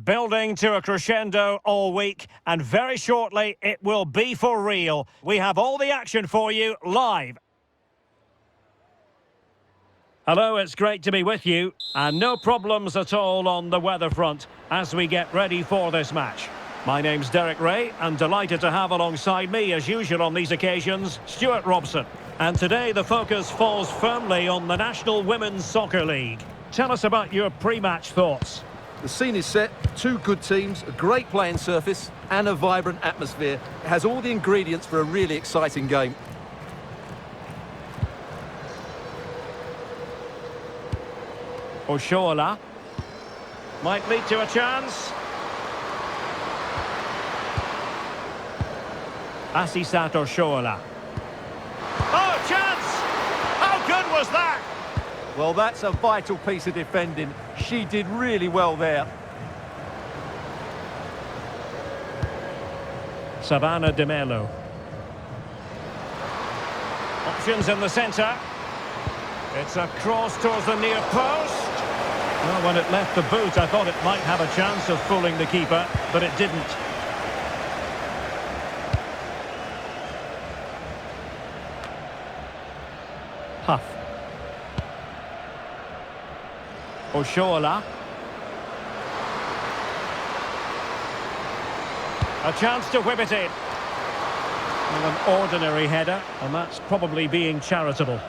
Building to a crescendo all week, and very shortly it will be for real. We have all the action for you live. Hello, it's great to be with you, and no problems at all on the weather front as we get ready for this match. My name's Derek Ray, and delighted to have alongside me, as usual on these occasions, Stuart Robson. And today the focus falls firmly on the National Women's Soccer League. Tell us about your pre-match thoughts. The scene is set, two good teams, a great playing surface and a vibrant atmosphere. It has all the ingredients for a really exciting game. Oshoala might lead to a chance. Asisat Oshoala. Oh, chance! How good was that? Well, that's a vital piece of defending. She did really well there. Savannah De Melo. Options in the centre. It's a cross towards the near post. Well, when it left the boot, I thought it might have a chance of fooling the keeper, but it didn't. Huff. Oshoala. A chance to whip it in. Well, an ordinary header, and that's probably being charitable.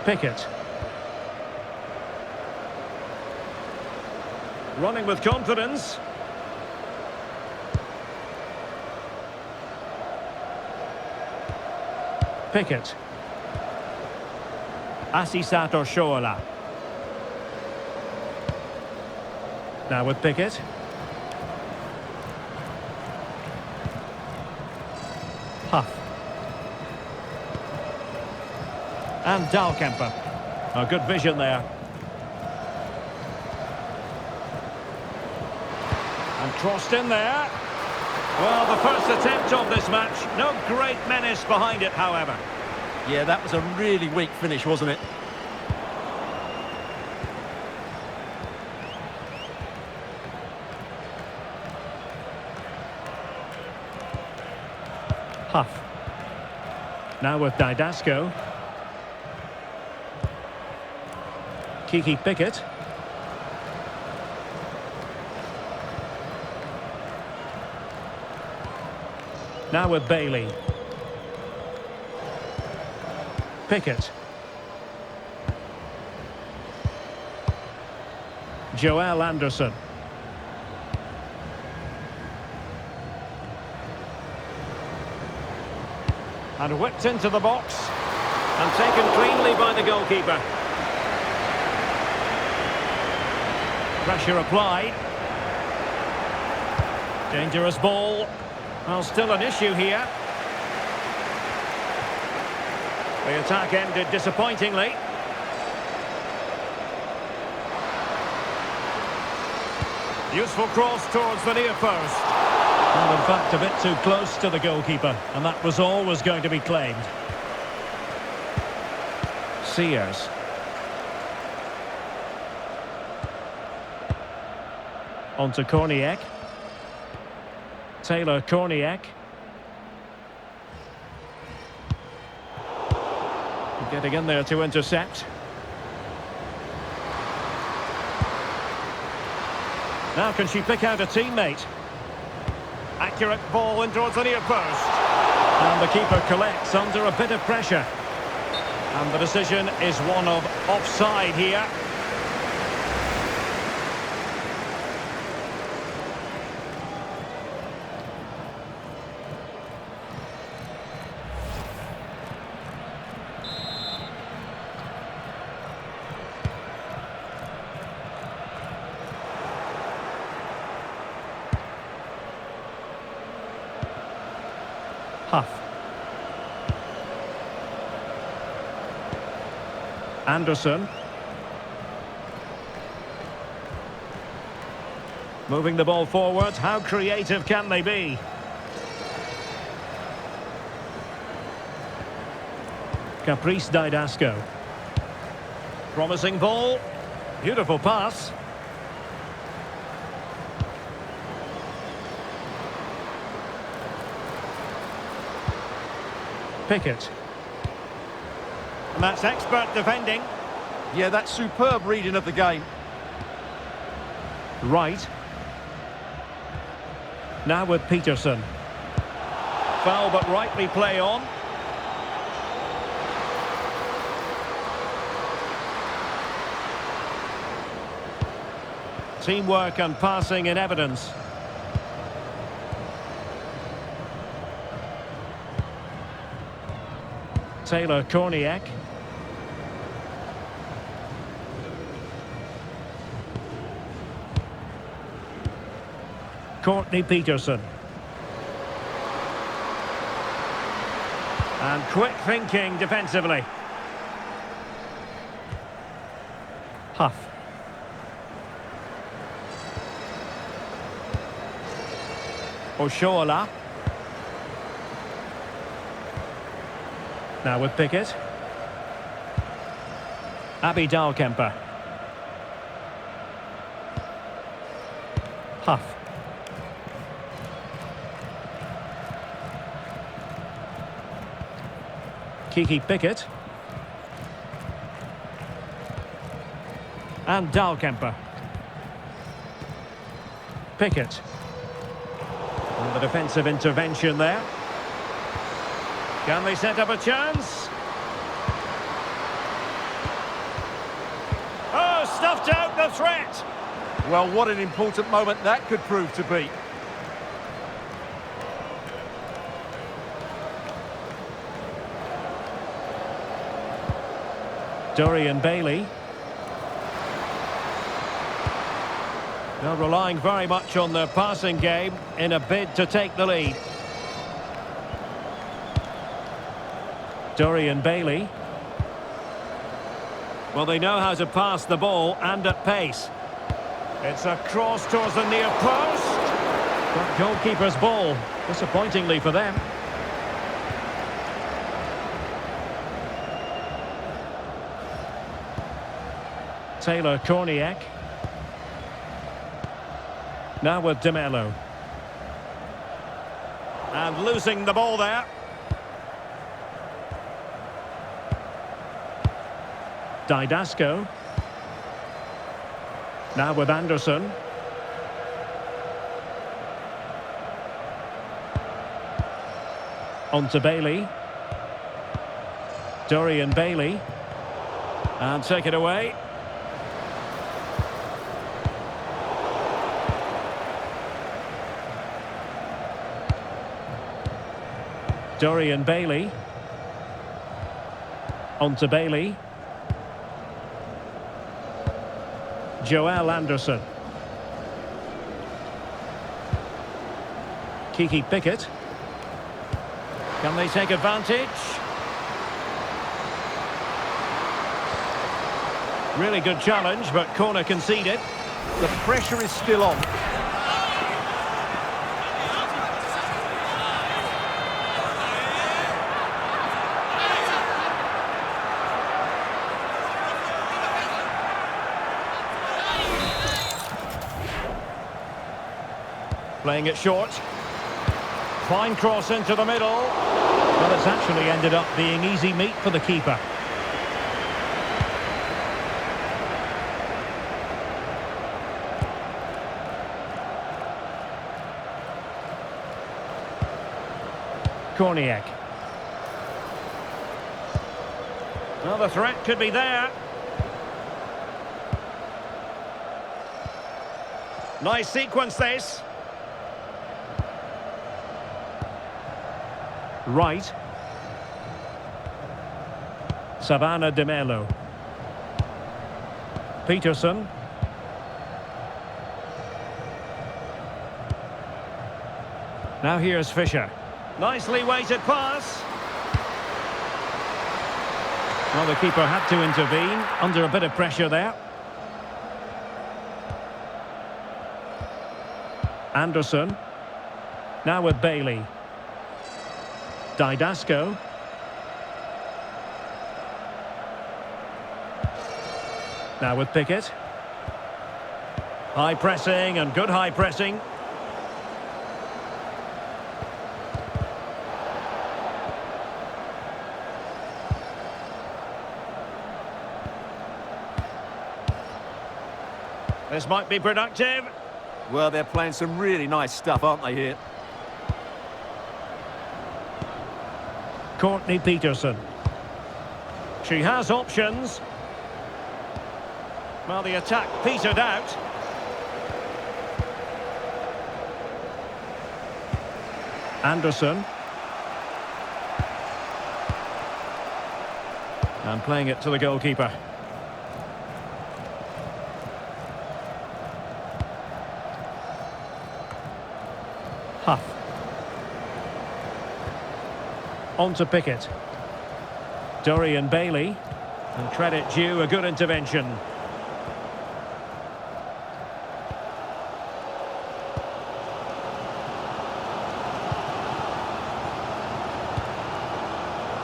Pickett. Running with confidence. Pickett. Asisat Oshoala. Now with Pickett. Huff. And Dalkemper. A good vision there. And crossed in there. Well, the first attempt of this match. No great menace behind it, however. Yeah, that was a really weak finish, wasn't it? Huff. Now with Didasco. Kiki Pickett. Now with Bailey. Pickett. Joelle Anderson. And whipped into the box. And taken cleanly by the goalkeeper. Pressure applied. Dangerous ball. Well, still an issue here. The attack ended disappointingly. Useful cross towards the near post. Well, in fact, a bit too close to the goalkeeper, and that was always going to be claimed. Sears. On to Korniak. Taylor Korniak. Getting in there to intercept. Now can she pick out a teammate? Accurate ball in towards the near post. And the keeper collects under a bit of pressure. And the decision is one of offside here. Huff. Anderson. Moving the ball forward. How creative can they be? Caprice Didasco. Promising ball. Beautiful pass. Pickett. And that's expert defending. Yeah, that's superb reading of the game. Right. Now with Peterson. Foul but rightly play on. Teamwork and passing in evidence. Taylor Korniak. Courtney Peterson. And quick thinking defensively. Huff. Oshoala. Now with Pickett. Abby Dahlkemper. Huff. Kiki Pickett. And Dahlkemper. Pickett. And the defensive intervention there. Can they set up a chance? Oh, stuffed out the threat. Well, what an important moment that could prove to be. Dorian Bailey. They're relying very much on their passing game in a bid to take the lead. Dorian Bailey. Well, they know how to pass the ball and at pace. It's a cross towards the near post. But goalkeeper's ball, disappointingly for them. Taylor Korniak. Now with De Mello. And losing the ball there. Didasco. Now with Anderson. On to Bailey. Dorian Bailey. And take it away. Dorian Bailey. On to Bailey. Joel Anderson. Kiki Pickett. Can they take advantage? Really good challenge, but corner conceded. The pressure is still on. Playing it short. Fine cross into the middle. Well, it's actually ended up being easy meat for the keeper. Korniak. Well, the threat could be there. Nice sequence, this. Right. Savannah De Mello. Peterson. Now here's Fisher. Nicely weighted pass. Well, the keeper had to intervene under a bit of pressure there. Anderson. Now with Bailey. Didasco. Now with Pickett. High pressing and good high pressing. This might be productive. Well, they're playing some really nice stuff, aren't they, here? Courtney Peterson. She has options. Well, the attack petered out. Anderson. And playing it to the goalkeeper. Huff. On to Pickett. Dorian Bailey. And credit due, a good intervention.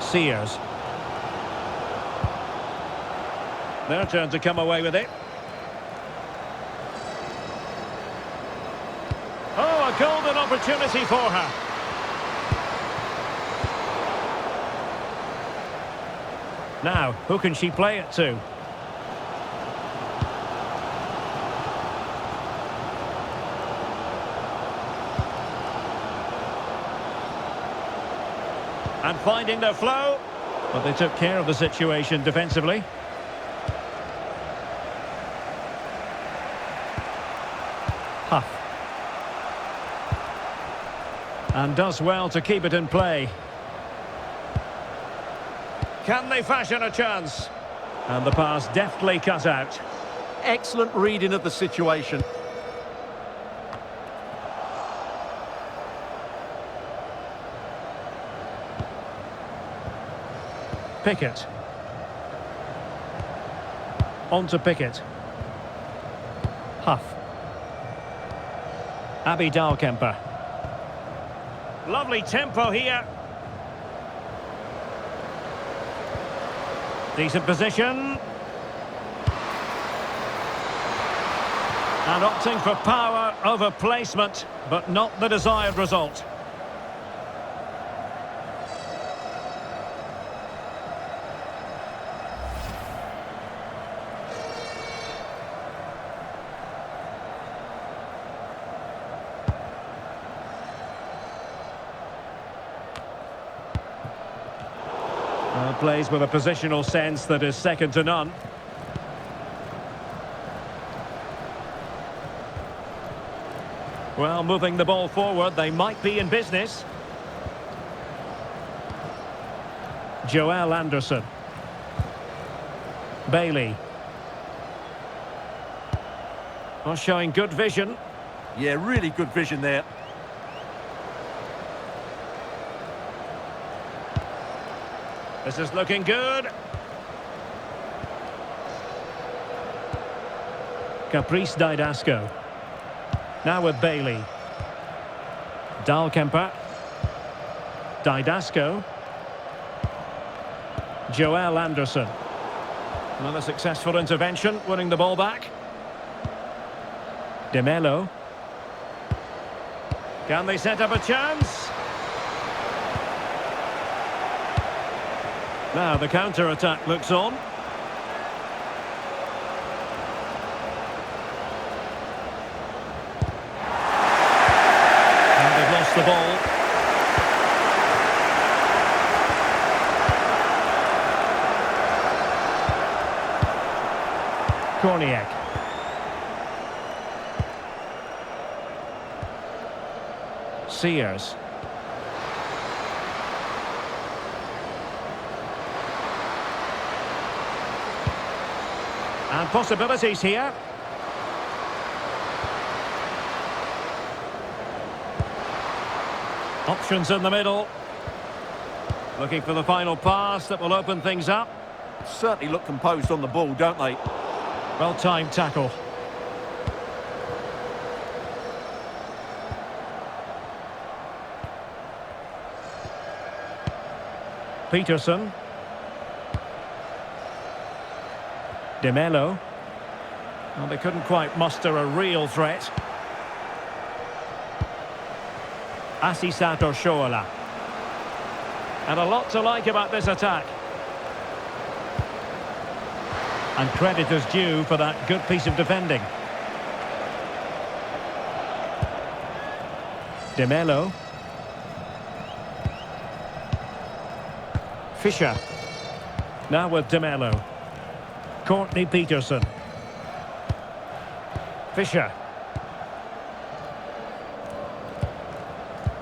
Sears. Their turn to come away with it. Oh, a golden opportunity for her. Now, who can she play it to? And finding their flow. But they took care of the situation defensively. Huff. And does well to keep it in play. Can they fashion a chance? And the pass deftly cut out. Excellent reading of the situation. Pickett. On to Pickett. Huff. Abby Dahlkemper. Lovely tempo here. Decent position. And opting for power over placement, but not the desired result. Plays with a positional sense that is second to none. Well, moving the ball forward, they might be in business. Joelle Anderson. Bailey. Oh, showing good vision. Yeah, really good vision there. This is looking good. Caprice Didasco. Now with Bailey. Dahlkemper. Didasco. Joelle Anderson. Another successful intervention, winning the ball back. De Mello. Can they set up a chance? Now the counter-attack looks on. And they've lost the ball. Korniak. Sears. And possibilities here. Options in the middle. Looking for the final pass that will open things up. certainly look composed on the ball, don't they? Well-timed tackle. Peterson. De Mello. Well, they couldn't quite muster a real threat. Asisato Shoala. And a lot to like about this attack. And credit is due for that good piece of defending. De Mello. Fisher. Now with De Mello. Courtney Peterson. Fisher.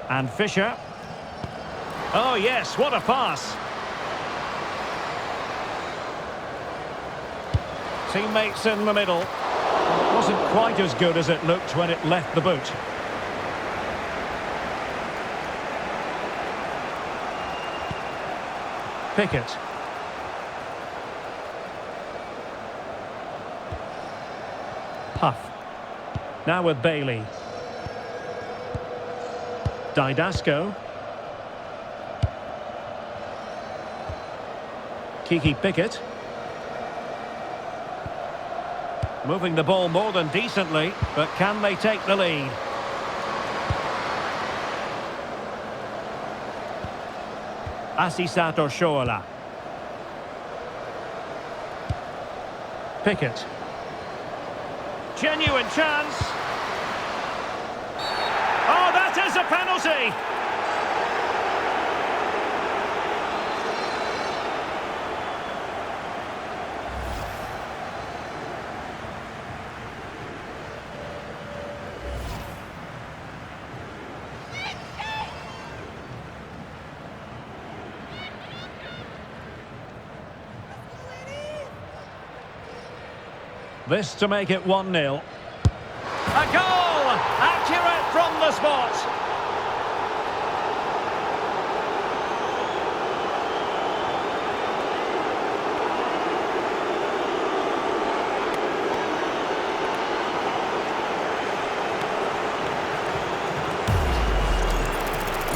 And Fisher. Oh yes, what a pass. Teammates in the middle. It wasn't quite as good as it looked when it left the boot. Pickett. Puff. Now with Bailey. Didasco. Kiki Pickett. Moving the ball more than decently, but can they take the lead? Asisato Shoala. Pickett. Genuine chance. Oh, that is a penalty! This to make it 1-0. A goal! Accurate from the spot.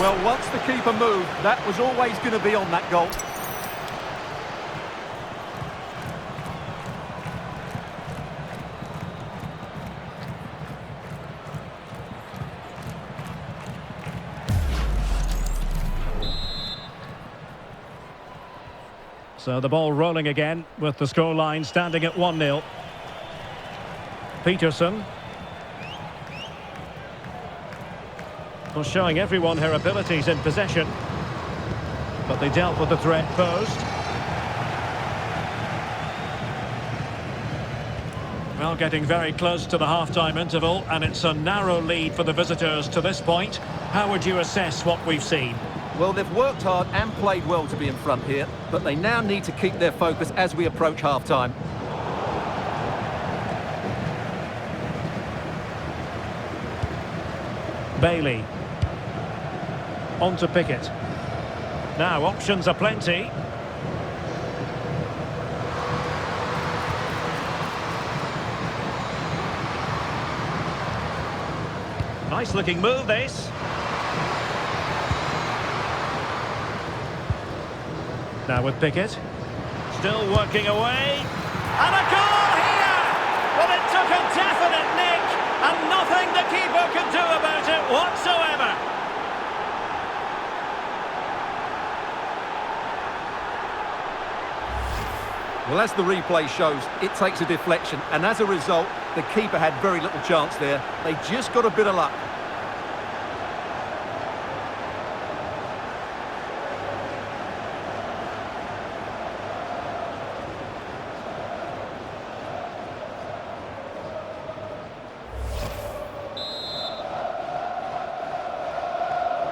Well, once the keeper moved, that was always going to be on that goal. So the ball rolling again with the scoreline standing at 1-0. Peterson. Well, showing everyone her abilities in possession. But they dealt with the threat posed. Well, getting very close to the half-time interval, and it's a narrow lead for the visitors to this point. How would you assess what we've seen? Well, they've worked hard and played well to be in front here, but they now need to keep their focus as we approach half-time. Bailey. On to Pickett. Now, options are plenty. Nice looking move, this. Now with Pickett. Still working away. And a goal here! Well, it took a definite nick, and nothing the keeper could do about it whatsoever. Well, as the replay shows, it takes a deflection, and as a result, the keeper had very little chance there. They just got a bit of luck.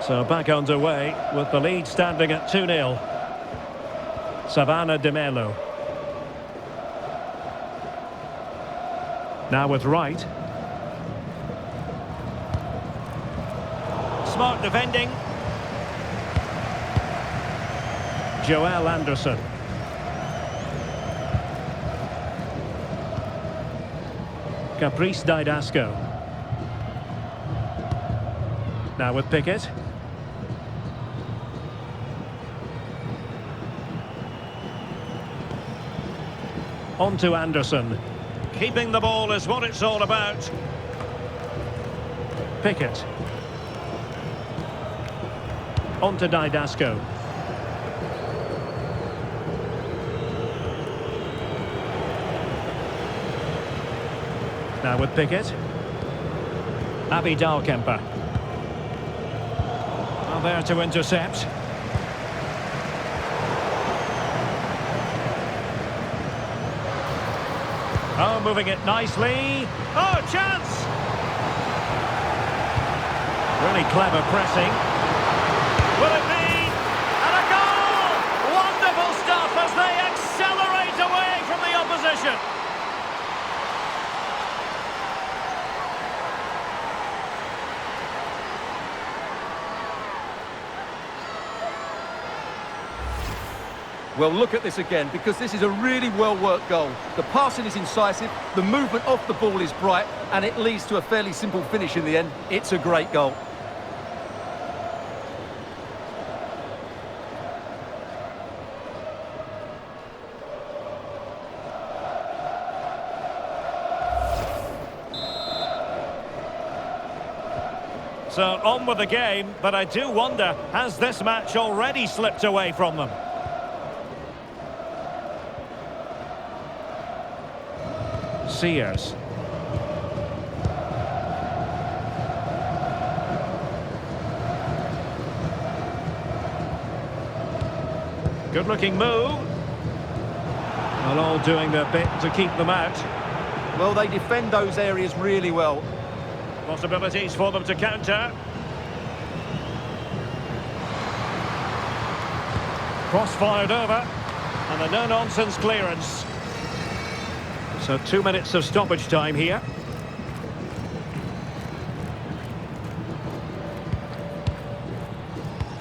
So back underway with the lead standing at 2-0. Savannah De Mello. Now with Wright. Smart defending. Joel Anderson. Caprice Didasco. Now with Pickett. On to Anderson. Keeping the ball is what it's all about. Pickett. On to Didasco. Now with Pickett. Abby Dahlkemper. Well, there to intercept. Oh, moving it nicely. Oh, chance! Really clever pressing. Will it be? And a goal! Wonderful stuff as they accelerate away from the opposition. Well, look at this again, because this is a really well-worked goal. The passing is incisive, the movement off the ball is bright, and it leads to a fairly simple finish in the end. It's a great goal. So on with the game, but I do wonder, has this match already slipped away from them? Sears. Good looking move. And all doing their bit to keep them out. Well, they defend those areas really well. Possibilities for them to counter. Cross fired over. And a no-nonsense clearance. So 2 minutes of stoppage time here.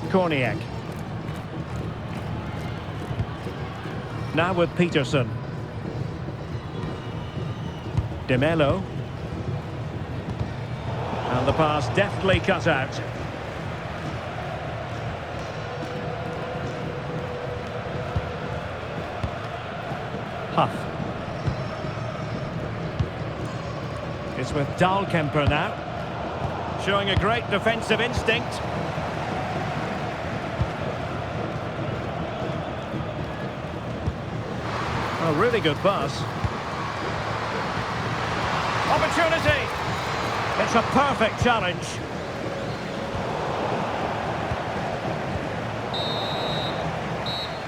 Korniak. Now with Peterson. De Mello. And the pass deftly cut out. Huff. It's with Dahlkemper now. Showing a great defensive instinct. A really good pass. Opportunity! It's a perfect challenge.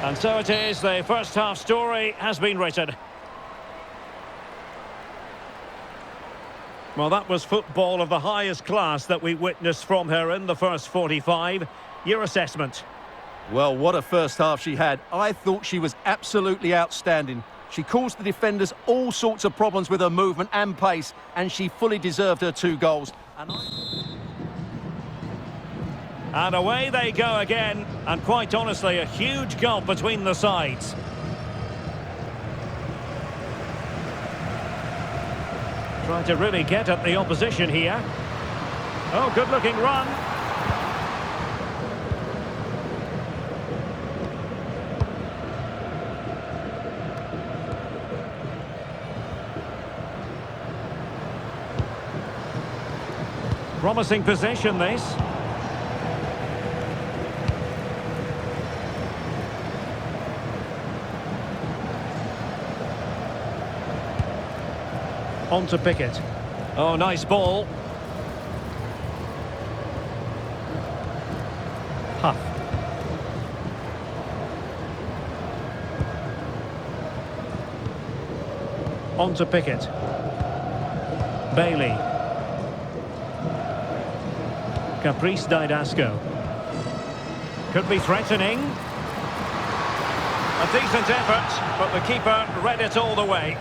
And so it is, the first half story has been written. Well, that was football of the highest class that we witnessed from her in the first 45. Your assessment? Well, what a first half she had. I thought she was absolutely outstanding. She caused the defenders all sorts of problems with her movement and pace, and she fully deserved her 2 goals. And away they go again, and quite honestly, a huge gulf between the sides. Trying to really get at the opposition here. Oh, good-looking run. Promising position, this. On to Pickett. Oh, nice ball. Huff. On to Pickett. Bailey. Caprice Didasco. Could be threatening. A decent effort, but the keeper read it all the way.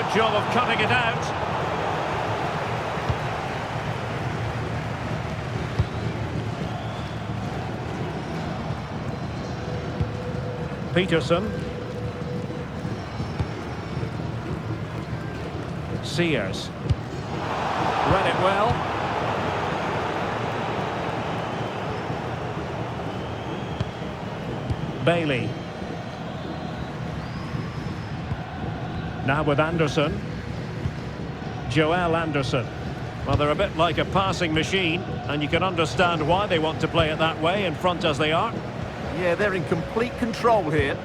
good job of cutting it out. Peterson. Sears. Read it well. Bailey. Now with Anderson. Joel Anderson. Well, they're a bit like a passing machine, and you can understand why they want to play it that way, in front as they are. Yeah, they're in complete control here.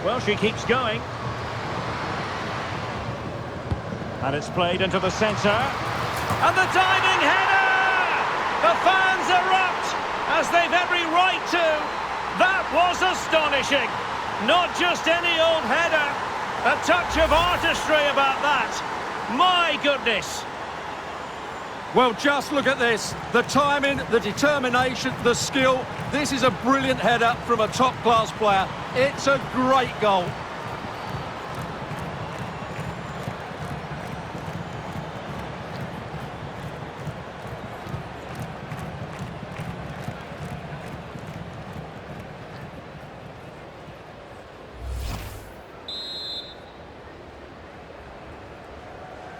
Well, she keeps going. And it's played into the centre. And the diving header! The fans erupt, as they've every right to. That was astonishing. Not just any old header. A touch of artistry about that. My goodness. Well, just look at this. The timing, the determination, the skill. This is a brilliant header from a top-class player. It's a great goal.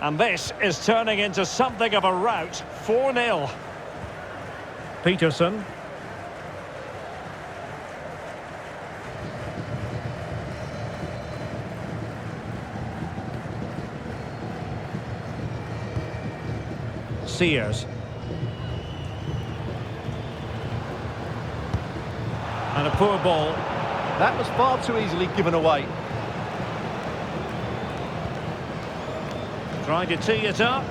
And this is turning into something of a rout. 4-0. Peterson. Sears. And a poor ball. That was far too easily given away. Trying to tee it up.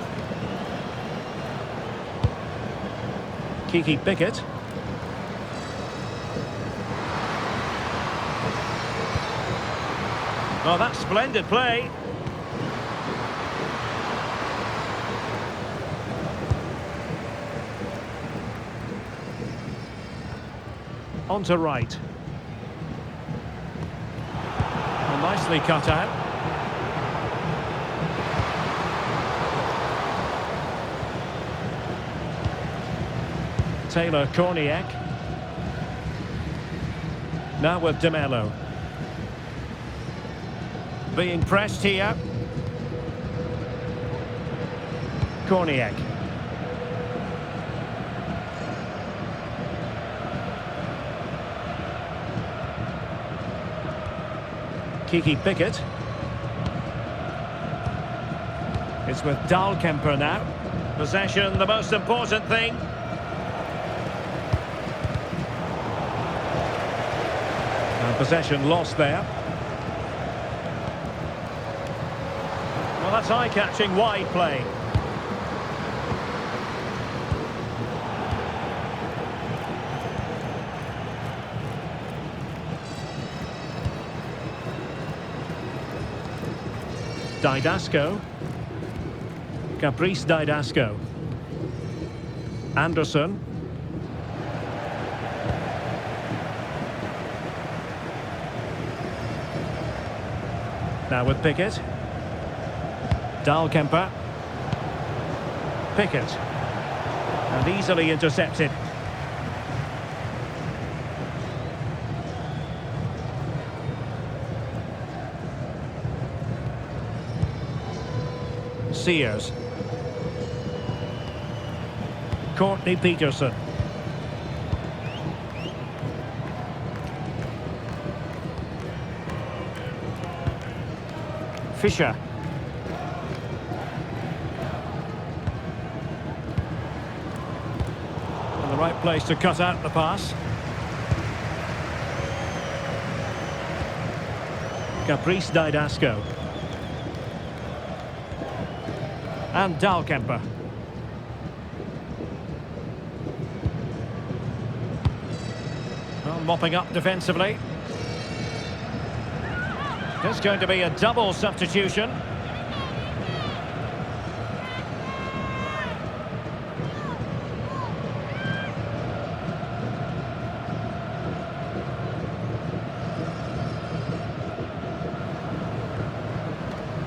Kiki Pickett. Oh, that's splendid play. On to right. Well, nicely cut out. Taylor Korniak. Now with De Mello. Being pressed here. Korniak. Kiki Pickett. It's with Dahlkemper now. Possession, the most important thing. Possession lost there. Well, that's eye-catching wide play. Didasco. Caprice Didasco. Anderson. Now with Pickett. Dahlkemper. Pickett. And easily intercepted. Sears. Courtney Peterson. Fisher. In the right place to cut out the pass. Caprice Didasco. And Dahlkemper. Well, mopping up defensively. There's going to be a double substitution.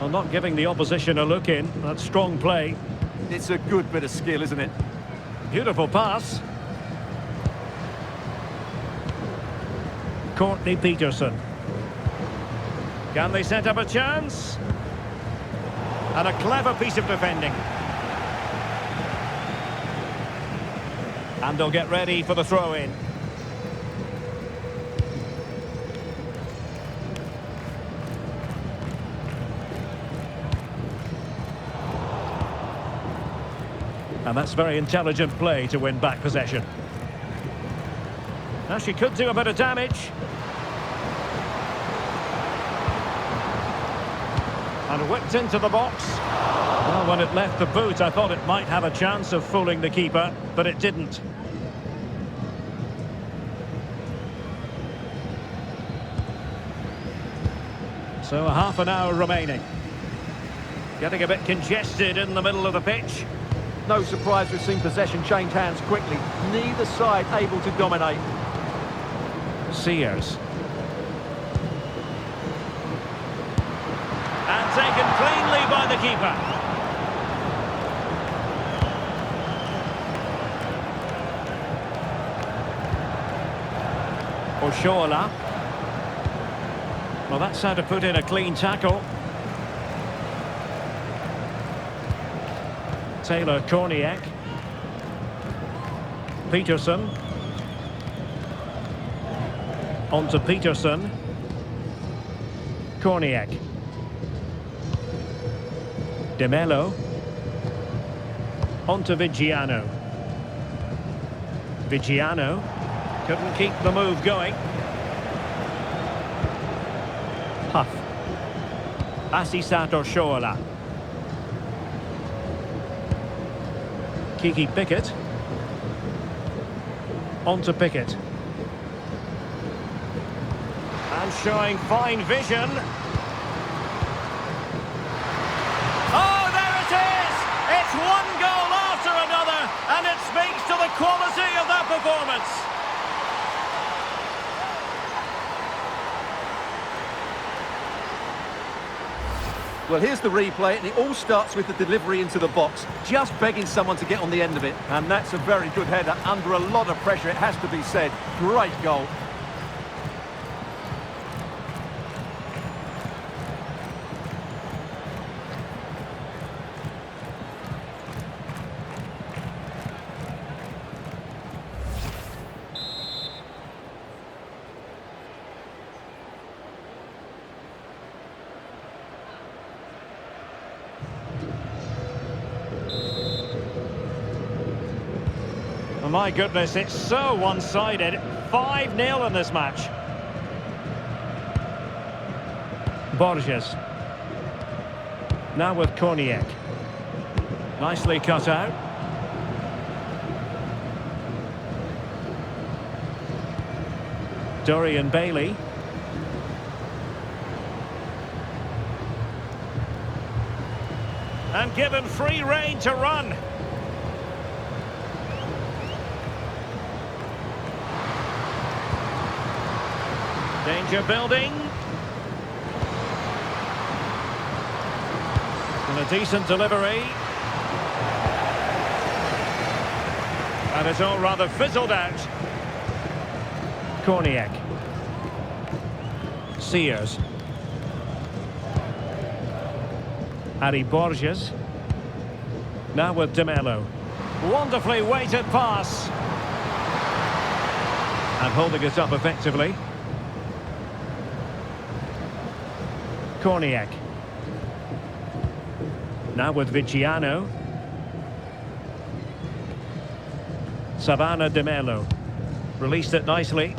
Well, not giving the opposition a look in. That's strong play. It's a good bit of skill, isn't it? Beautiful pass. Courtney Peterson. Can they set up a chance? And a clever piece of defending. And they'll get ready for the throw-in. And that's very intelligent play to win back possession. Now she could do a bit of damage. And whipped into the box. Well, when it left the boot, I thought it might have a chance of fooling the keeper, but it didn't. So a half an hour remaining. Getting a bit congested in the middle of the pitch. No surprise we've seen possession change hands quickly. Neither side able to dominate. Sears. And taken cleanly by the keeper. Oshoala. Well, that's how to put in a clean tackle. Taylor Korniak. Peterson. On to Peterson. Korniak. De Mello. On to Vigiano. Vigiano. Couldn't keep the move going. Huff. Asisat Oshoala. Kiki Pickett. On to Pickett. And showing fine vision. Oh, there it is! It's one goal after another, and it speaks to the quality of that performance. Well, here's the replay, and it all starts with the delivery into the box. Just begging someone to get on the end of it. And that's a very good header, under a lot of pressure, it has to be said. Great goal. Oh, my goodness, it's so one-sided. 5-0 in this match. Borges. Now with Korniak. Nicely cut out. Dorian Bailey. And given free rein to run. Danger building. And a decent delivery. And it's all rather fizzled out. Korniak. Sears. Harry Borges. Now with De Mello. Wonderfully weighted pass. And holding it up effectively. Korniak. Now with Vigiano. Savannah De Mello. Released it nicely.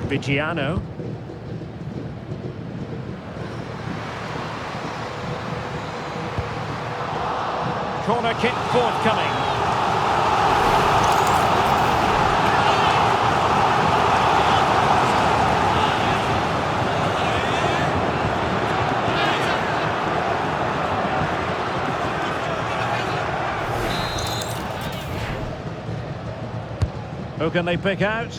Vigiano. Corner kick forthcoming. Who can they pick out?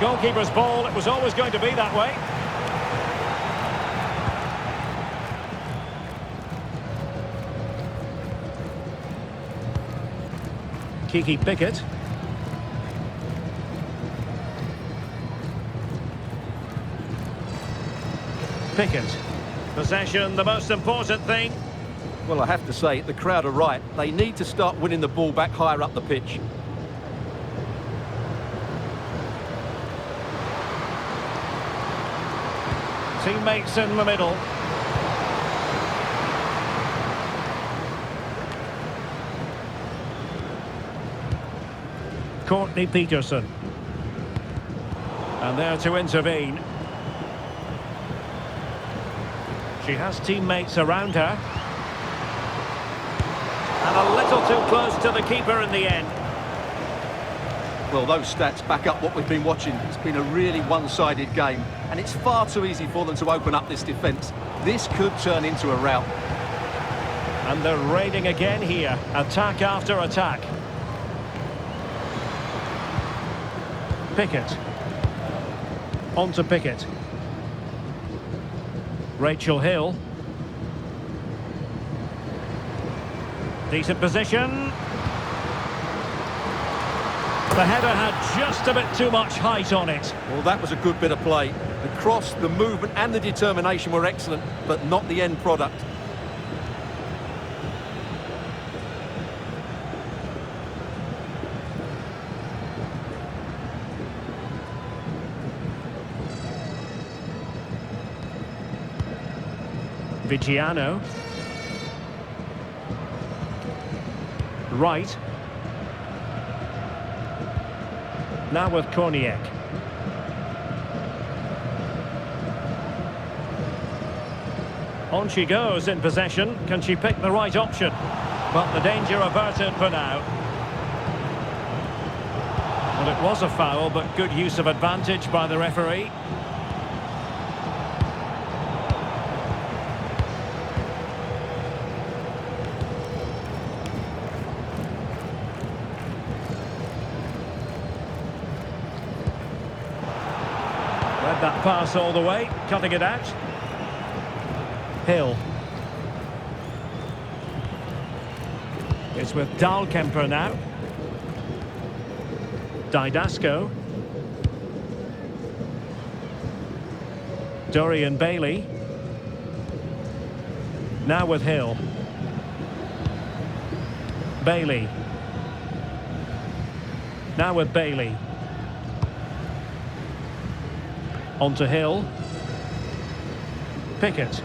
Goalkeeper's ball, it was always going to be that way. Kiki Pickett. Pickett. Possession, the most important thing. Well, I have to say, the crowd are right. They need to start winning the ball back higher up the pitch. Teammates in the middle. Courtney Peterson. And there to intervene. She has teammates around her. And a little too close to the keeper in the end. Well, those stats back up what we've been watching. It's been a really one-sided game, and it's far too easy for them to open up this defence. This could turn into a rout. And they're raiding again here. Attack after attack. Pickett. On to Pickett. Rachel Hill. Decent position. The header had just a bit too much height on it. Well, that was a good bit of play. The cross, the movement and the determination were excellent, but not the end product. Vigiano. Right. Now with Korniak. On she goes in possession. Can she pick the right option? But the danger averted for now. Well, it was a foul, but good use of advantage by the referee. Read that pass all the way, cutting it out. Hill. It's with Dahlkemper now. Didasco. Dorian Bailey. Now with Hill. Bailey. Now with Bailey. On to Hill. Pickett.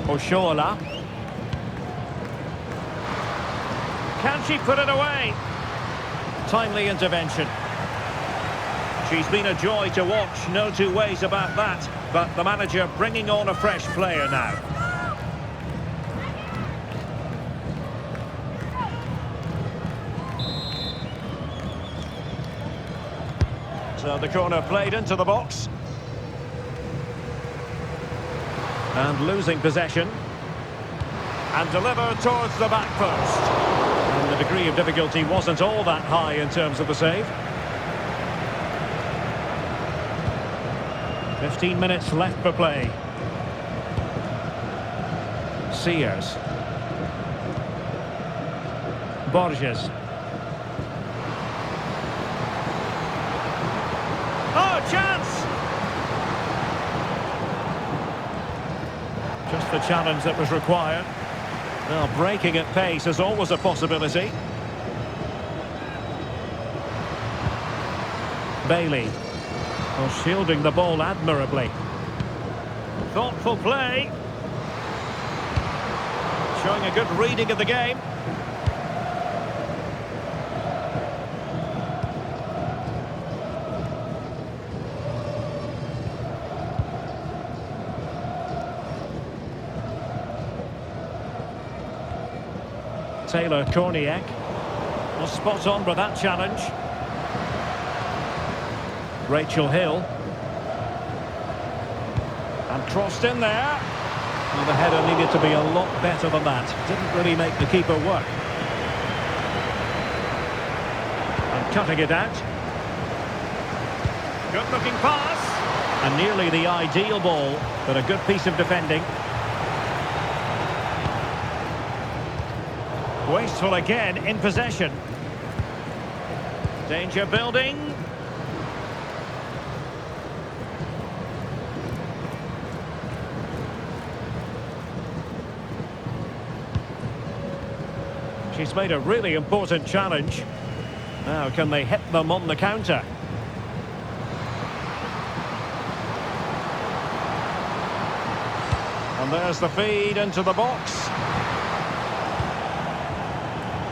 Oshoala. Can she put it away? Timely intervention. She's been a joy to watch, no two ways about that. But the manager bringing on a fresh player now. So the corner played into the box. And losing possession. And delivered towards the back post. And the degree of difficulty wasn't all that high in terms of the save. 15 minutes left for play. Sears. Borges. Oh, chance! Just the challenge that was required. Now, breaking at pace is always a possibility. Bailey. Well, shielding the ball admirably. Thoughtful play. Showing a good reading of the game. Taylor Korniak was spot on with that challenge. Rachel Hill. And crossed in there. Well, the header needed to be a lot better than that. Didn't really make the keeper work. And cutting it out. Good looking pass. And nearly the ideal ball, but a good piece of defending. Wasteful again in possession. Danger building. She's made a really important challenge. Now, can they hit them on the counter? And there's the feed into the box.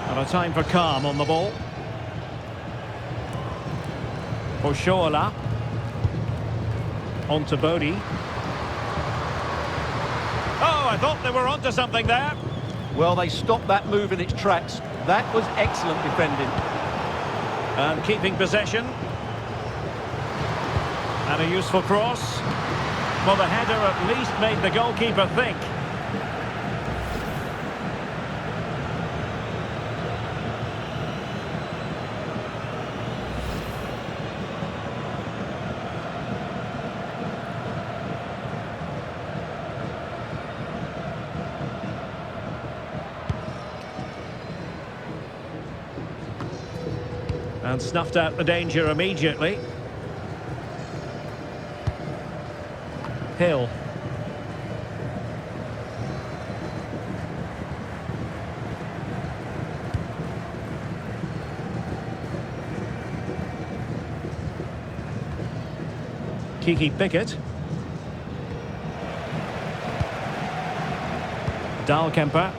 And a time for calm on the ball. Oshoala. On to Bodie. Oh, I thought they were onto something there. Well, they stopped that move in its tracks. That was excellent defending. And keeping possession. And a useful cross. Well, the header at least made the goalkeeper think. And snuffed out the danger immediately. Hill. Kiki Pickett. Dahlkemper.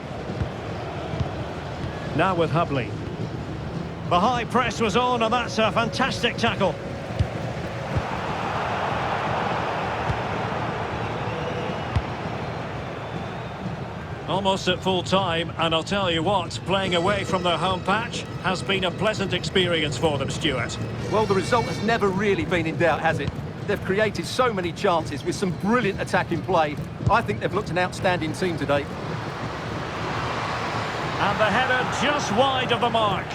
Now with Hubley. The high press was on, and that's a fantastic tackle. Almost at full time, and I'll tell you what, playing away from their home patch has been a pleasant experience for them, Stuart. Well, the result has never really been in doubt, has it? They've created so many chances with some brilliant attacking play. I think they've looked an outstanding team today. And the header just wide of the mark.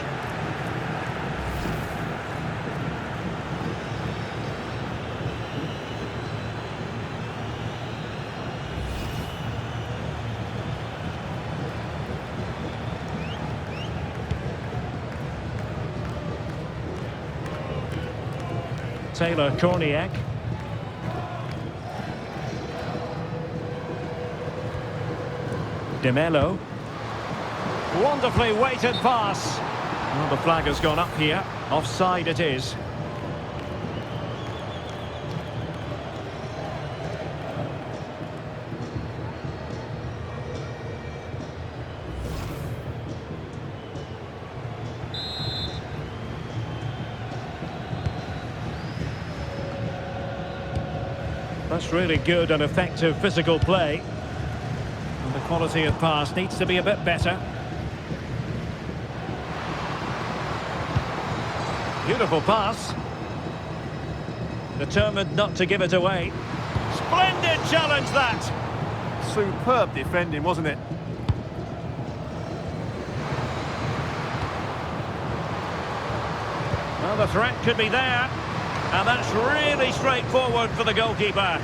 Taylor Korniak. De Mello. Wonderfully weighted pass. Well, the flag has gone up here. Offside it is. That's really good and effective physical play. And the quality of pass needs to be a bit better. Beautiful pass. Determined not to give it away. Splendid challenge, that! Superb defending, wasn't it? Well, the threat could be there. And that's really straightforward for the goalkeeper.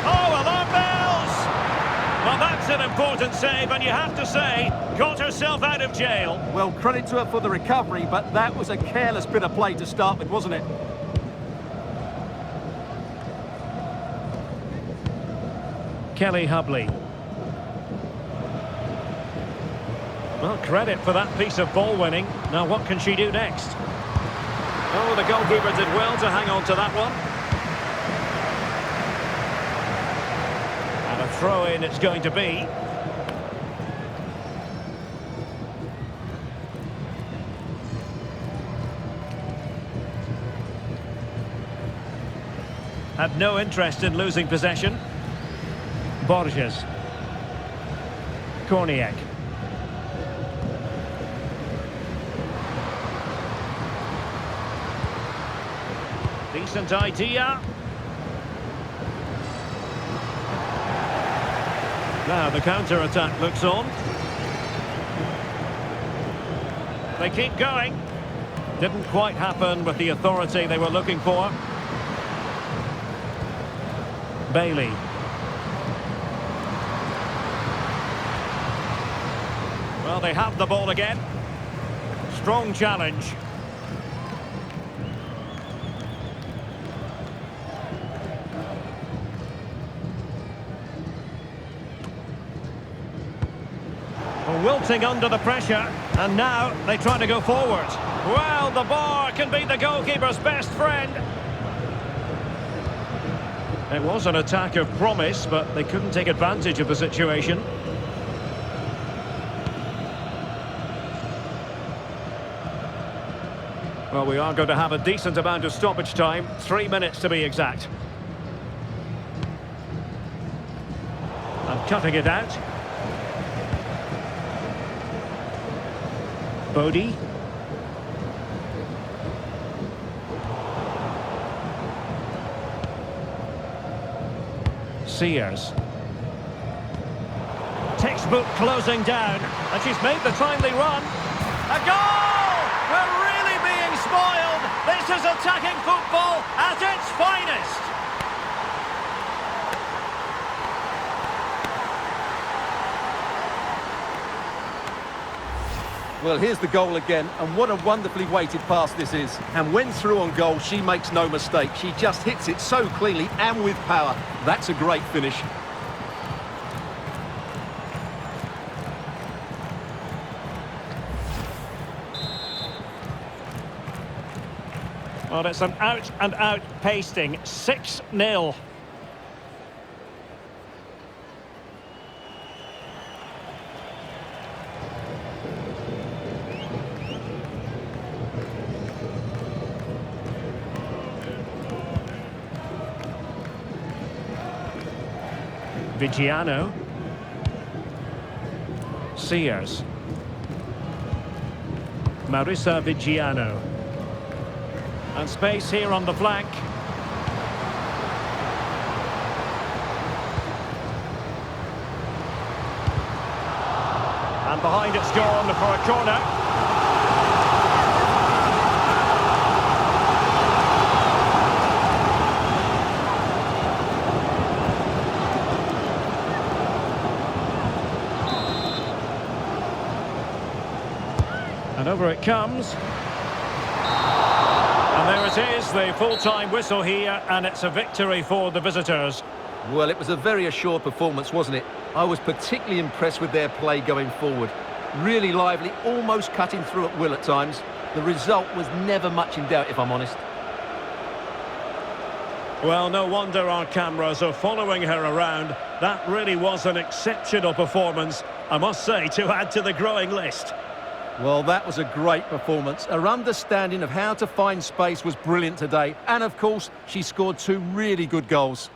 Oh, alarm bells! Well, that's an important save, and you have to say, got herself out of jail. Well, credit to her for the recovery, but that was a careless bit of play to start with, wasn't it? Kelly Hubley. Well, credit for that piece of ball winning. Now, what can she do next? Oh, the goalkeeper did well to hang on to that one. And a throw-in it's going to be. Had no interest in losing possession. Borges. Korniak. Decent idea. Now the counter-attack looks on. They keep going. Didn't quite happen with the authority they were looking for. Bailey. Well, they have the ball again. Strong challenge. Wilting under the pressure, and now they try to go forward. Well, the bar can be the goalkeeper's best friend. It was an attack of promise, but they couldn't take advantage of the situation. Well, we are going to have a decent amount of stoppage time, 3 minutes to be exact. And cutting it out. Bodie. Sears. Textbook closing down, and she's made the timely run. A goal! We're really being spoiled. This is attacking football at its finest. Well, here's the goal again, and what a wonderfully weighted pass this is. And when through on goal, she makes no mistake. She just hits it so cleanly and with power. That's a great finish. Well, it's an out-and-out pasting, 6-0. Vigiano. Sears. Marissa Vigiano. And space here on the flank. And behind it's gone for a corner. And over it comes. And there it is, the full-time whistle here, and it's a victory for the visitors. Well, it was a very assured performance, wasn't it? I was particularly impressed with their play going forward. Really lively, almost cutting through at will at times. The result was never much in doubt, if I'm honest. Well, no wonder our cameras are following her around. That really was an exceptional performance, I must say, to add to the growing list. Well, that was a great performance. Her understanding of how to find space was brilliant today. And, of course, she scored 2 really good goals.